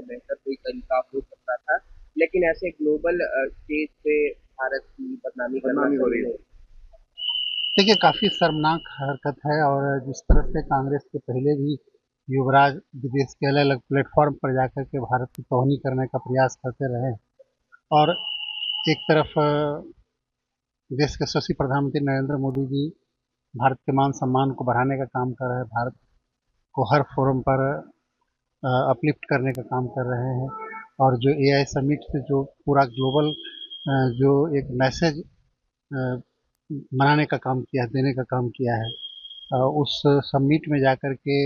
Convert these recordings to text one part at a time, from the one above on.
इससे बेहतर कोई तरीका हो सकता था, लेकिन ऐसे ग्लोबल स्टेज पे भारत की बदनामी करना बदनामी हो सही रही है। नहीं। देखिए, काफ़ी शर्मनाक हरकत है और जिस तरह से कांग्रेस के पहले भी युवराज विदेश के अलग-अलग प्लेटफ़ॉर्म पर जाकर के भारत की तौहीन करने का प्रयास करते रहे और एक तरफ देश के यशस्वी प्रधानमंत्री नरेंद्र मोदी जी भारत के मान-सम्मान को बढ़ाने का काम कर रहे हैं, भारत को हर फ़ोरम पर अपलिफ्ट करने का काम कर रहे हैं और जो एआई समिट से जो पूरा ग्लोबल जो एक मैसेज बनाने का काम किया है, देने का काम किया है, उस समिट में जाकर के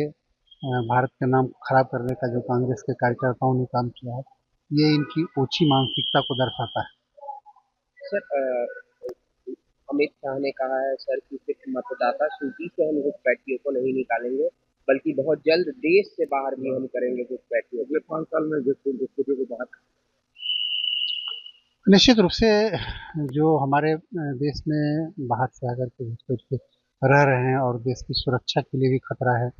भारत के नाम को खराब करने का जो कांग्रेस के कार्यकर्ताओं ने काम किया है, ये इनकी ओछी मानसिकता को दर्शाता है। सर, अमित शाह ने कहा है सर कि सिर्फ मतदाता सूची से हम घुसपैठियों को नहीं निकालेंगे, बल्कि बहुत जल्द देश से बाहर भी हम करेंगे घुसपैठियों अगले को। 5 साल में घुसपैठियों को बाहर निश्चित रूप से जो हमारे देश में बाहर से आकर के घुसपैठ के रह रहे हैं और देश की सुरक्षा के लिए भी खतरा है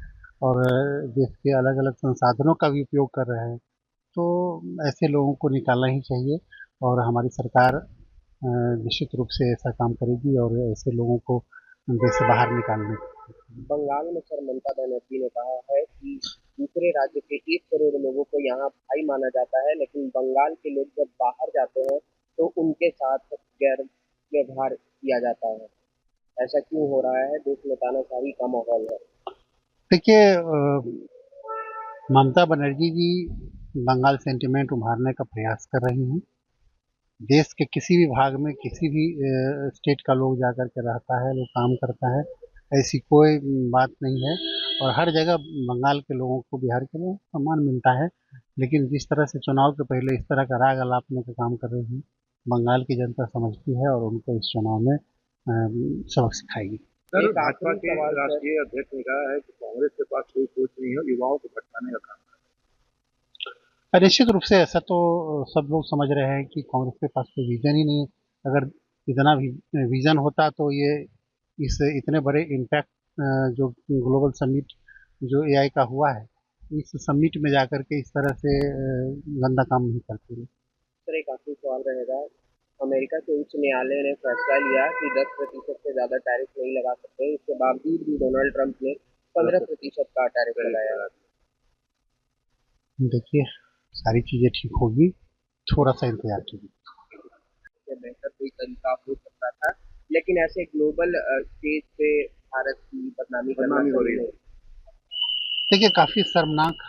और देश के अलग-अलग संसाधनों का भी उपयोग कर रहे हैं, तो ऐसे लोगों को निकालना ही चाहिए और हमारी सरकार निश्चित रूप से ऐसा काम करेगी और ऐसे लोगों को देश से बाहर निकालने बंगाल में सर ममता बनर्जी ने कहा है कि दूसरे राज्य के 1 करोड़ लोगों को यहाँ भाई माना जाता है, लेकिन बंगाल के लोग जब बाहर जाते हैं तो उनके साथ गैर व्यवहार किया जाता है। ऐसा क्यों हो रहा है? देश में तानाशाही का माहौल है। देखिए, ममता बनर्जी जी बंगाल सेंटिमेंट उभारने का प्रयास कर रही हैं। देश के किसी भी भाग में किसी भी स्टेट का लोग जाकर के रहता है, लोग काम करता है, ऐसी कोई बात नहीं है और हर जगह बंगाल के लोगों को, बिहार के लोगों को सम्मान मिलता है। लेकिन जिस तरह से चुनाव के पहले इस तरह का राग अलापने का काम कर रही है, बंगाल की जनता समझती है और उनको इस चुनाव में सबक सिखाएगी। सर, भाजपा के राष्ट्रीय अध्यक्ष ने कहा है कि कांग्रेस के पास कोई सोच नहीं है, युवाओं को भटकाने का काम। निश्चित रूप से ऐसा तो सब लोग समझ रहे हैं कि कांग्रेस के पास कोई विजन ही नहीं है। अगर इतना भी विजन होता तो ये इस इतने बड़े इम्पैक्ट जो ग्लोबल समिट जो एआई का हुआ है, इस समिट में जाकर के इस तरह से गंदा काम नहीं करते। सर, एक आखिरी सवाल रहेगा। अमेरिका के उच्च न्यायालय ने फैसला लिया कि 10% से ज़्यादा टैरिफ नहीं लगा सकते। इसके बावजूद भी डोनाल्ड ट्रंप ने 15% का टैरिफ लगाया है। देखिए, सारी चीज़ें ठीक होगी, थोड़ा सा इंतजार कीजिए। इससे बेहतर कोई तरीका हो सकता था, लेकिन ऐसे ग्लोबल स्टेज पे भारत की बदनामी करना बदनामी हो सही रही है। नहीं। देखिए, काफ़ी शर्मनाक